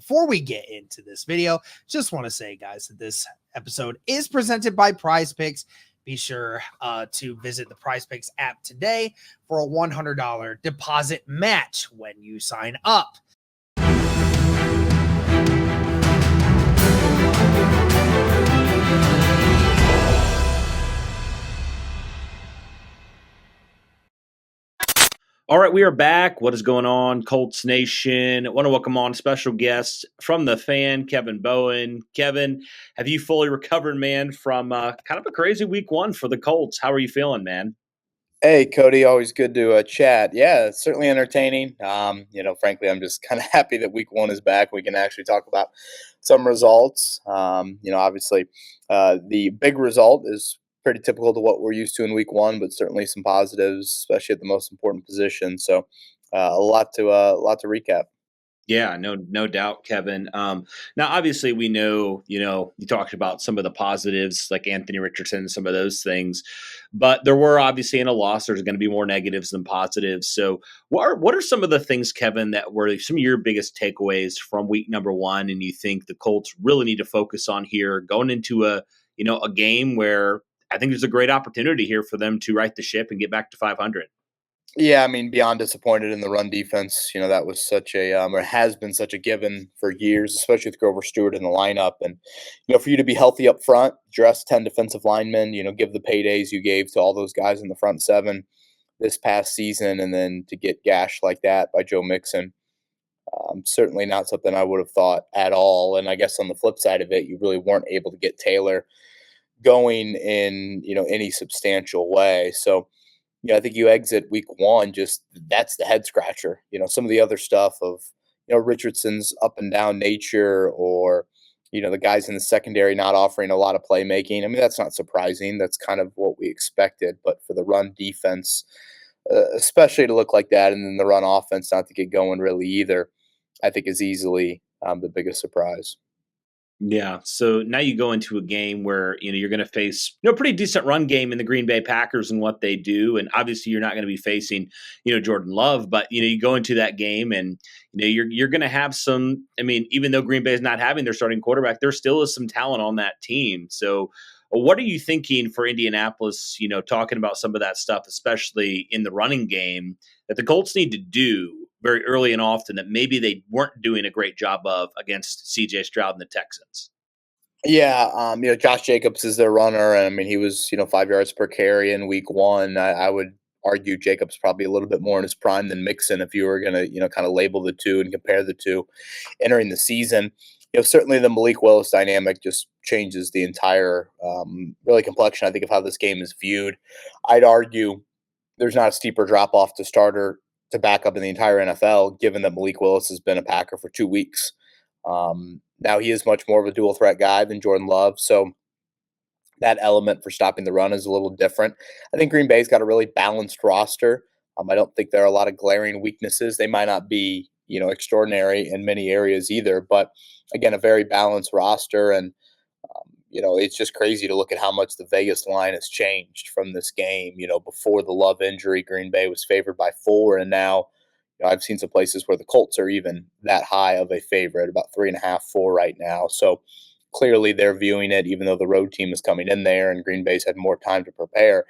before we get into this video, just want to say, guys, that this episode is presented by Prize Picks. Be sure to visit the Prize Picks app today for a $100 deposit match when you sign up. All right, we are back. What is going on, Colts Nation? I want to welcome on special guests from the fan, Kevin Bowen. Kevin, have you fully recovered, man, from kind of a crazy week one for the Colts? How are you feeling, man? Hey, Cody, always good to chat. Yeah, it's certainly entertaining. Frankly, I'm just kind of happy that week one is back. We can actually talk about some results. Obviously, the big result is pretty typical to what we're used to in week one, but certainly some positives, especially at the most important position. So, a lot to recap. Yeah, no doubt, Kevin. Now, obviously, we know, you talked about some of the positives like Anthony Richardson, some of those things, but there were obviously in a loss, there's going to be more negatives than positives. So what are some of the things, Kevin, that were some of your biggest takeaways from week number one? And you think the Colts really need to focus on here going into a game where I think there's a great opportunity here for them to right the ship and get back to 500. Yeah, I mean, beyond disappointed in the run defense. That was such a or has been such a given for years, especially with Grover Stewart in the lineup. And for you to be healthy up front, dress 10 defensive linemen, give the paydays you gave to all those guys in the front seven this past season, and then to get gashed like that by Joe Mixon, certainly not something I would have thought at all. And I guess on the flip side of it, you really weren't able to get Taylor going in any substantial way. So. I think you exit week one, just that's the head scratcher. Some of the other stuff of, Richardson's up and down nature, or, the guys in the secondary not offering a lot of playmaking. I mean, that's not surprising. That's kind of what we expected. But for the run defense, especially to look like that, and then the run offense not to get going really either, I think is easily the biggest surprise. Yeah. So now you go into a game where, you're going to face, pretty decent run game in the Green Bay Packers and what they do. And obviously you're not going to be facing, Jordan Love, but, you go into that game and, you're going to have some, even though Green Bay is not having their starting quarterback, there still is some talent on that team. So what are you thinking for Indianapolis, talking about some of that stuff, especially in the running game, that the Colts need to do very early and often that maybe they weren't doing a great job of against CJ Stroud and the Texans? Yeah, Josh Jacobs is their runner, and he was 5 yards per carry in week one. I would argue Jacobs probably a little bit more in his prime than Mixon if you were going to kind of label the two and compare the two entering the season. Certainly the Malik Willis dynamic just changes the entire really complexion, I think, of how this game is viewed. I'd argue there's not a steeper drop off to starter to back up in the entire NFL, given that Malik Willis has been a Packer for 2 weeks. Now he is much more of a dual threat guy than Jordan Love, so that element for stopping the run is a little different. I think Green Bay's got a really balanced roster. I don't think there are a lot of glaring weaknesses. They might not be, extraordinary in many areas either, but again, a very balanced roster. And it's just crazy to look at how much the Vegas line has changed from this game. Before the Love injury, Green Bay was favored by 4, and now I've seen some places where the Colts are even that high of a favorite, about 3.5, 4 right now. So clearly they're viewing it, even though the road team is coming in there and Green Bay's had more time to prepare.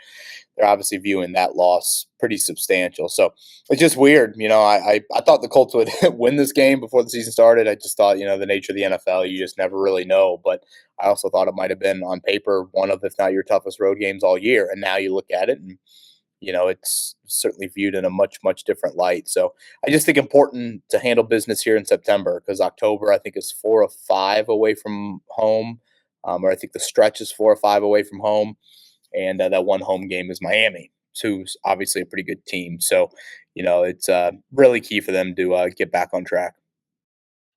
They're obviously viewing that loss pretty substantial. So it's just weird. I thought the Colts would win this game before the season started. I just thought, the nature of the NFL, you just never really know. But I also thought it might have been on paper one of, if not your toughest road games all year. And now you look at it and, it's certainly viewed in a much, much different light. So I just think important to handle business here in September, because October, I think, is 4 of 5 away from home. Or I think the stretch is 4 or 5 away from home. And that one home game is Miami, who's obviously a pretty good team. So, it's really key for them to get back on track.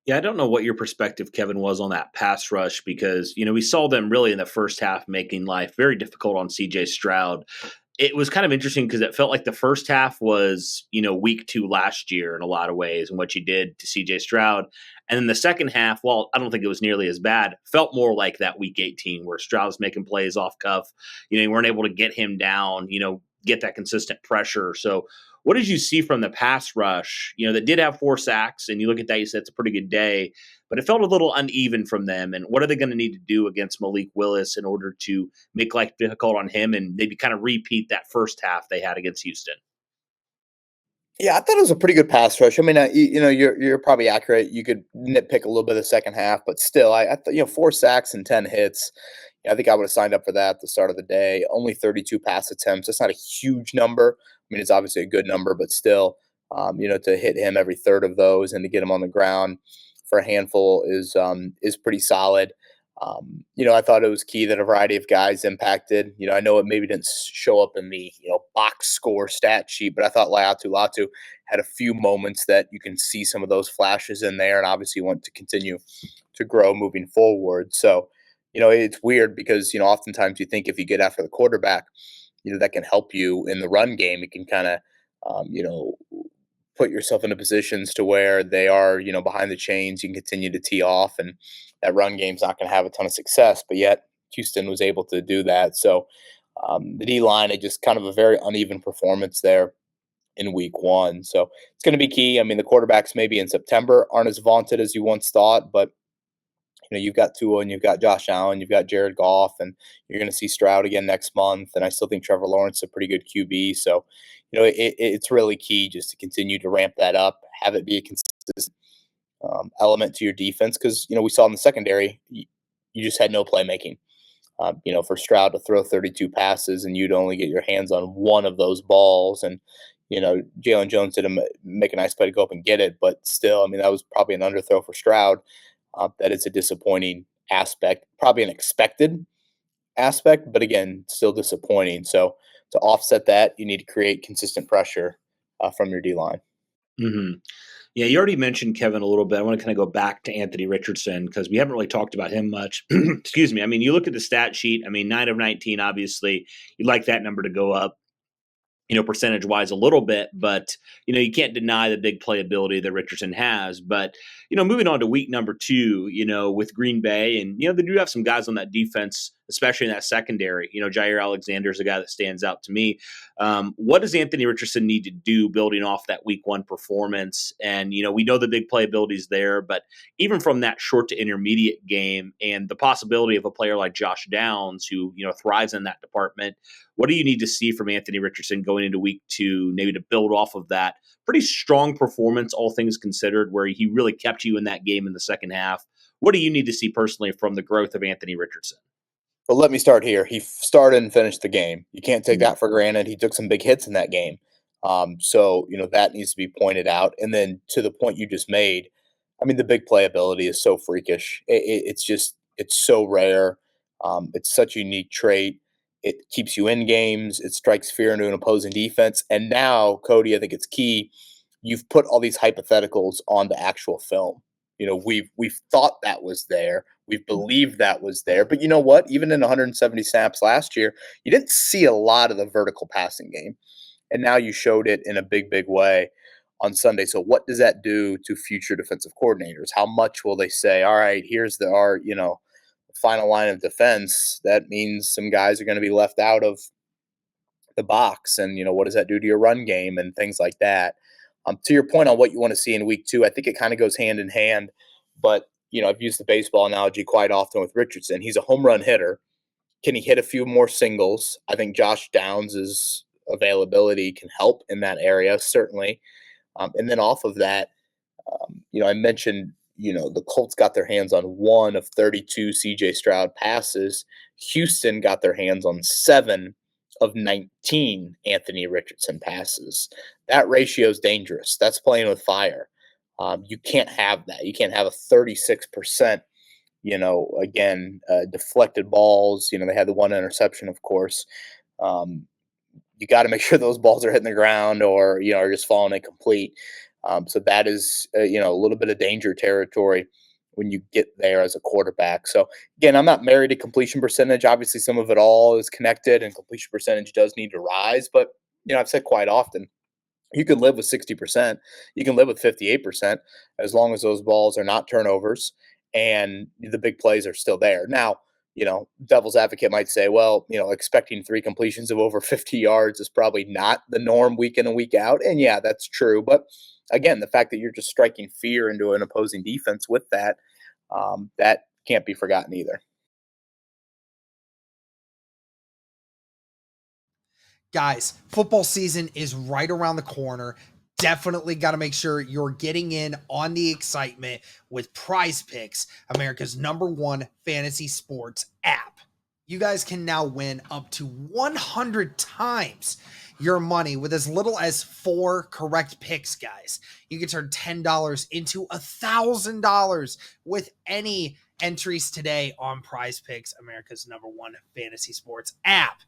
Yeah, I don't know what your perspective, Kevin, was on that pass rush, because, we saw them really in the first half making life very difficult on CJ Stroud. It was kind of interesting because it felt like the first half was, week 2 last year in a lot of ways and what you did to CJ Stroud. And then the second half, well, I don't think it was nearly as bad. Felt more like that week 18 where Stroud was making plays off cuff. You weren't able to get him down, get that consistent pressure. So what did you see from the pass rush, that did have 4 sacks? And you look at that, you said it's a pretty good day. but it felt a little uneven from them. And what are they going to need to do against Malik Willis in order to make life difficult on him and maybe kind of repeat that first half they had against Houston? Yeah, I thought it was a pretty good pass rush. I mean, you're probably accurate. You could nitpick a little bit of the second half, but still, I thought 4 sacks and 10 hits. I think I would have signed up for that at the start of the day. Only 32 pass attempts. That's not a huge number. I mean, it's obviously a good number, but still, to hit him every third of those and to get him on the ground for a handful is pretty solid. I thought it was key that a variety of guys impacted. I know it maybe didn't show up in the box score stat sheet, but I thought Latu had a few moments that you can see some of those flashes in there, and obviously want to continue to grow moving forward. So, it's weird because oftentimes you think if you get after the quarterback, that can help you in the run game. It can kind of put yourself into positions to where they are, behind the chains. You can continue to tee off, and that run game's not going to have a ton of success. But yet, Houston was able to do that. So the D line had just kind of a very uneven performance there in week one. So it's going to be key. I mean, the quarterbacks maybe in September aren't as vaunted as you once thought, but you've got Tua and you've got Josh Allen, you've got Jared Goff, and you're going to see Stroud again next month. And I still think Trevor Lawrence is a pretty good QB. So, it's really key just to continue to ramp that up, have it be a consistent element to your defense. Because, we saw in the secondary, you just had no playmaking. For Stroud to throw 32 passes and you'd only get your hands on one of those balls. And, Jalen Jones didn't make a nice play to go up and get it. But still, I mean, that was probably an underthrow for Stroud. That is a disappointing aspect, probably an expected aspect, but again, still disappointing. So to offset that, you need to create consistent pressure from your D line. Mm-hmm. Yeah, you already mentioned Kevin a little bit. I want to kind of go back to Anthony Richardson because we haven't really talked about him much. Excuse me. I mean, you look at the stat sheet. I mean, 9 of 19, obviously, you'd like that number to go up, percentage wise a little bit, but, you can't deny the big playability that Richardson has. But, moving on to week number 2, with Green Bay, and, they do have some guys on that defense, especially in that secondary. Jair Alexander is a guy that stands out to me. What does Anthony Richardson need to do building off that week 1 performance? And, we know the big playability is there, but even from that short to intermediate game and the possibility of a player like Josh Downs, who, thrives in that department, what do you need to see from Anthony Richardson going into week 2, maybe to build off of that pretty strong performance, all things considered, where he really kept you in that game in the second half? What do you need to see personally from the growth of Anthony Richardson? Well, let me start here. He started and finished the game. You can't take that for granted. He took some big hits in that game. So, that needs to be pointed out. And then to the point you just made, I mean, the big playability is so freakish. It's so rare. It's such a unique trait. It keeps you in games. It strikes fear into an opposing defense. And now, Cody, I think it's key. You've put all these hypotheticals on the actual film. We've thought that was there. We've believed that was there. But you know what? Even in 170 snaps last year, you didn't see a lot of the vertical passing game. And now you showed it in a big, big way on Sunday. So what does that do to future defensive coordinators? How much will they say, all right, here's our final line of defense? That means some guys are going to be left out of the box. And, what does that do to your run game and things like that? To your point on what you want to see in week 2, I think it kind of goes hand in hand. But, I've used the baseball analogy quite often with Richardson. He's a home run hitter. Can he hit a few more singles? I think Josh Downs' availability can help in that area, certainly. And then off of that, I mentioned, the Colts got their hands on 1 of 32 CJ Stroud passes. Houston got their hands on 7 of 19 Anthony Richardson passes. That ratio is dangerous. That's playing with fire. You can't have that. You can't have a 36%, deflected balls. They had the 1 interception, of course. You got to make sure those balls are hitting the ground or, are just falling incomplete. So that is, a little bit of danger territory when you get there as a quarterback. So again, I'm not married to completion percentage. Obviously, some of it all is connected and completion percentage does need to rise. But, I've said quite often, you can live with 60%. You can live with 58% as long as those balls are not turnovers and the big plays are still there. Now, devil's advocate might say, well, expecting 3 completions of over 50 yards is probably not the norm week in and week out. And yeah, that's true. But again, the fact that you're just striking fear into an opposing defense with that, That can't be forgotten either. Guys, football season is right around the corner. Definitely got to make sure you're getting in on the excitement with Prize Picks, America's #1 fantasy sports app. You guys can now win up to 100 times your money with as little as 4 correct picks, guys. You can turn $10 into $1,000 with any entries today on Prize Picks, America's #1 fantasy sports app.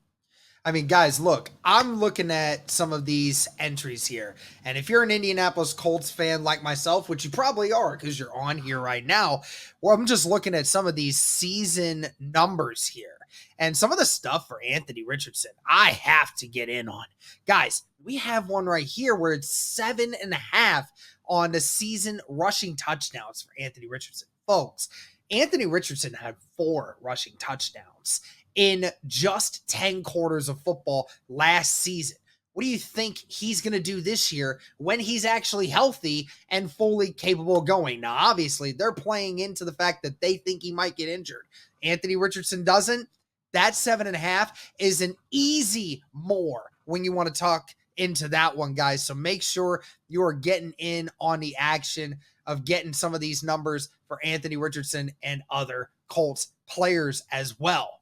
I mean, guys, look, I'm looking at some of these entries here. And if you're an Indianapolis Colts fan like myself, which you probably are because you're on here right now, well, I'm just looking at some of these season numbers here. And some of the stuff for Anthony Richardson, I have to get in on. Guys, we have one right here where it's 7.5 on the season rushing touchdowns for Anthony Richardson. Folks, Anthony Richardson had 4 rushing touchdowns in just 10 quarters of football last season. What do you think he's going to do this year when he's actually healthy and fully capable of going? Now, obviously, they're playing into the fact that they think he might get injured. Anthony Richardson doesn't. That 7.5 is an easy more when you want to talk into that one, guys. So make sure you are getting in on the action of getting some of these numbers for Anthony Richardson and other Colts players as well.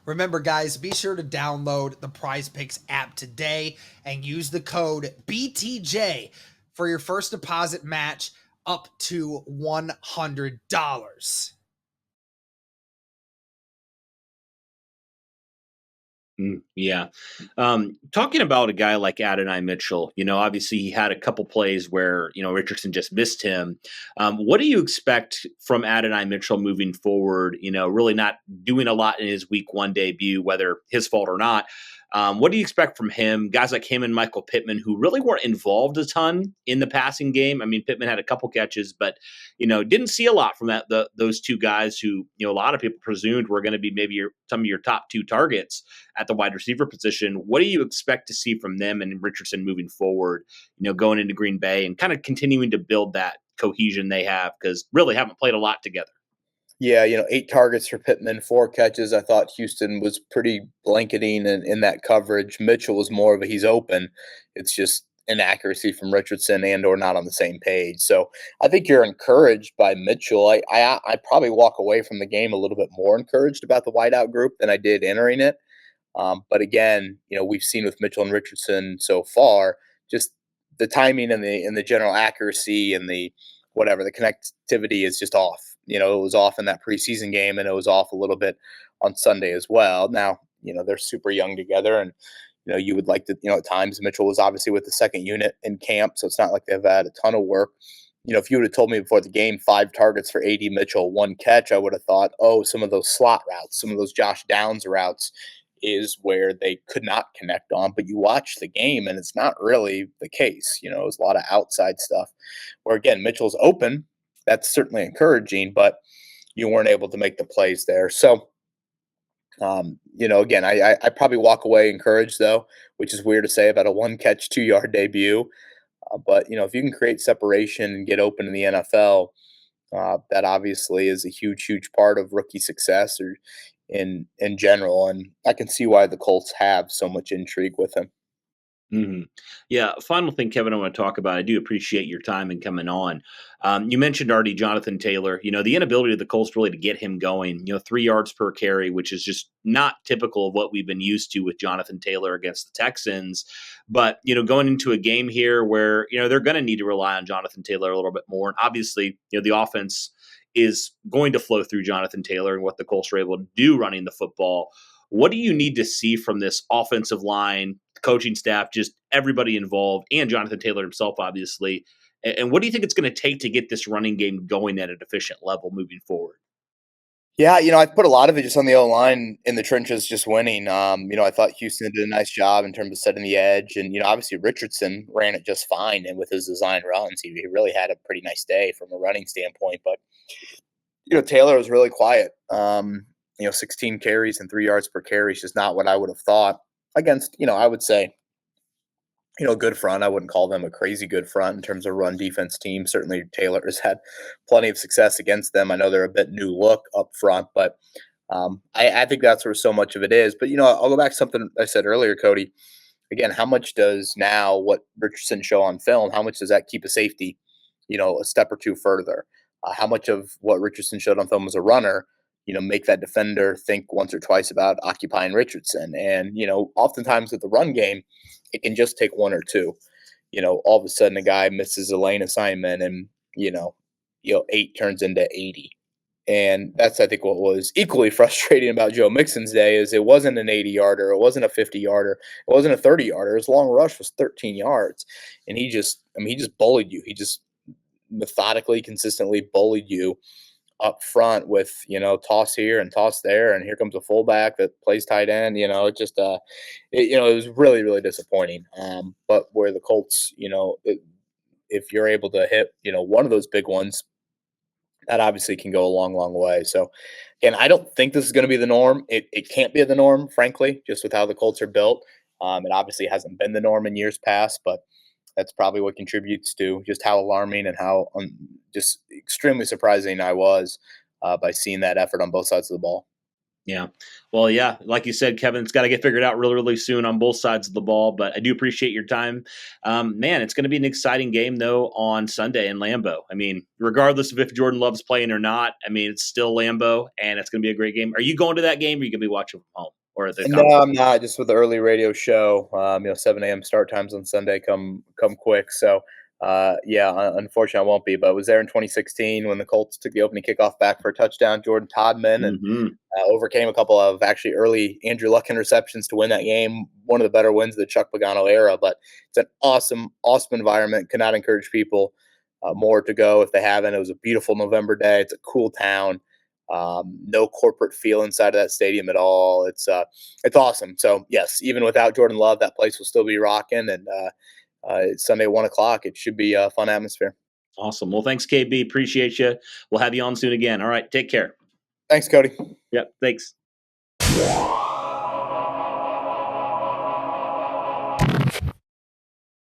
Remember, guys, be sure to download the Prize Picks app today and use the code BTJ for your first deposit match up to $100. Yeah. Talking about a guy like Adin Mitchell, obviously he had a couple plays where, Richardson just missed him. What do you expect from Adin Mitchell moving forward? Really not doing a lot in his week 1 debut, whether his fault or not. What do you expect from him? Guys like him and Michael Pittman, who really weren't involved a ton in the passing game. I mean, Pittman had a couple catches, but, didn't see a lot from those 2 guys who, a lot of people presumed were going to be maybe some of your top 2 targets at the wide receiver position. What do you expect to see from them and Richardson moving forward, going into Green Bay and kind of continuing to build that cohesion they have, because really haven't played a lot together? Yeah, 8 targets for Pittman, 4 catches. I thought Houston was pretty blanketing in that coverage. Mitchell was more of a he's open. It's just inaccuracy from Richardson and or not on the same page. So I think you're encouraged by Mitchell. I probably walk away from the game a little bit more encouraged about the wideout group than I did entering it. But again, we've seen with Mitchell and Richardson so far, just the timing and the general accuracy and the connectivity is just off. It was off in that preseason game, and it was off a little bit on Sunday as well. Now, they're super young together, and you would like to, at times Mitchell was obviously with the second unit in camp, so it's not like they've had a ton of work. If you would have told me before the game 5 targets for AD Mitchell, 1 catch, I would have thought, oh, some of those slot routes, some of those Josh Downs routes is where they could not connect on. But you watch the game, and it's not really the case. It was a lot of outside stuff where, again, Mitchell's open. That's certainly encouraging, but you weren't able to make the plays there. So, again, I probably walk away encouraged, though, which is weird to say about a 1-catch, 2-yard debut. But, if you can create separation and get open in the NFL, that obviously is a huge, huge part of rookie success or in general. And I can see why the Colts have so much intrigue with him. Mm-hmm. Yeah. Final thing, Kevin, I want to talk about. I do appreciate your time and coming on. You mentioned already Jonathan Taylor. The inability of the Colts really to get him going. 3 yards per carry, which is just not typical of what we've been used to with Jonathan Taylor against the Texans. But going into a game here where they're going to need to rely on Jonathan Taylor a little bit more, and obviously the offense is going to flow through Jonathan Taylor and what the Colts are able to do running the football. What do you need to see from this offensive line, coaching staff, just everybody involved, and Jonathan Taylor himself, obviously? And what do you think it's going to take to get this running game going at an efficient level moving forward? Yeah, I put a lot of it just on the O-line in the trenches, just winning. I thought Houston did a nice job in terms of setting the edge. And, obviously Richardson ran it just fine. And with his design runs, he really had a pretty nice day from a running standpoint. But, Taylor was really quiet. 16 carries and 3 yards per carry is just not what I would have thought against, I would say good front. I wouldn't call them a crazy good front in terms of run defense team. Certainly Taylor has had plenty of success against them. I know they're a bit new look up front, but I think that's where so much of it is. But, I'll go back to something I said earlier, Cody. Again, how much does now what Richardson show on film, how much does that keep a safety, a step or two further? How much of what Richardson showed on film as a runner, make that defender think once or twice about occupying Richardson? And, oftentimes with the run game, it can just take one or two. All of a sudden a guy misses a lane assignment and, 8 turns into 80. And that's, I think, what was equally frustrating about Joe Mixon's day is it wasn't an 80-yarder, it wasn't a 50-yarder, it wasn't a 30-yarder. His long rush was 13 yards. And he just bullied you. He just methodically, consistently bullied you up front with, toss here and toss there. And here comes a fullback that plays tight end. It was really, really disappointing. But where the Colts, if you're able to hit, one of those big ones, that obviously can go a long, long way. So, again, I don't think this is going to be the norm. It can't be the norm, frankly, just with how the Colts are built. It obviously hasn't been the norm in years past, but that's probably what contributes to just how alarming and how just extremely surprising I was by seeing that effort on both sides of the ball. Yeah. Well, yeah, like you said, Kevin, it's got to get figured out really, really soon on both sides of the ball. But I do appreciate your time. Man, it's going to be an exciting game, though, on Sunday in Lambeau. I mean, regardless of if Jordan Love's playing or not, I mean, it's still Lambeau, and it's going to be a great game. Are you going to that game, or are you going to be watching from home? Or at the No, I'm not. Just with the early radio show, 7 a.m. start times on Sunday come quick. So, unfortunately, I won't be. But I was there in 2016 when the Colts took the opening kickoff back for a touchdown, Jordan Todman, and overcame a couple of actually early Andrew Luck interceptions to win that game. One of the better wins of the Chuck Pagano era. But it's an awesome, awesome environment. Cannot encourage people more to go if they haven't. It was a beautiful November day. It's a cool town. No corporate feel inside of that stadium at all. It's awesome. So yes, even without Jordan Love, that place will still be rocking. And it's Sunday 1:00. It should be a fun atmosphere. Awesome. Well, thanks, KB. Appreciate you. We'll have you on soon again. All right. Take care. Thanks, Cody. Yep. Thanks.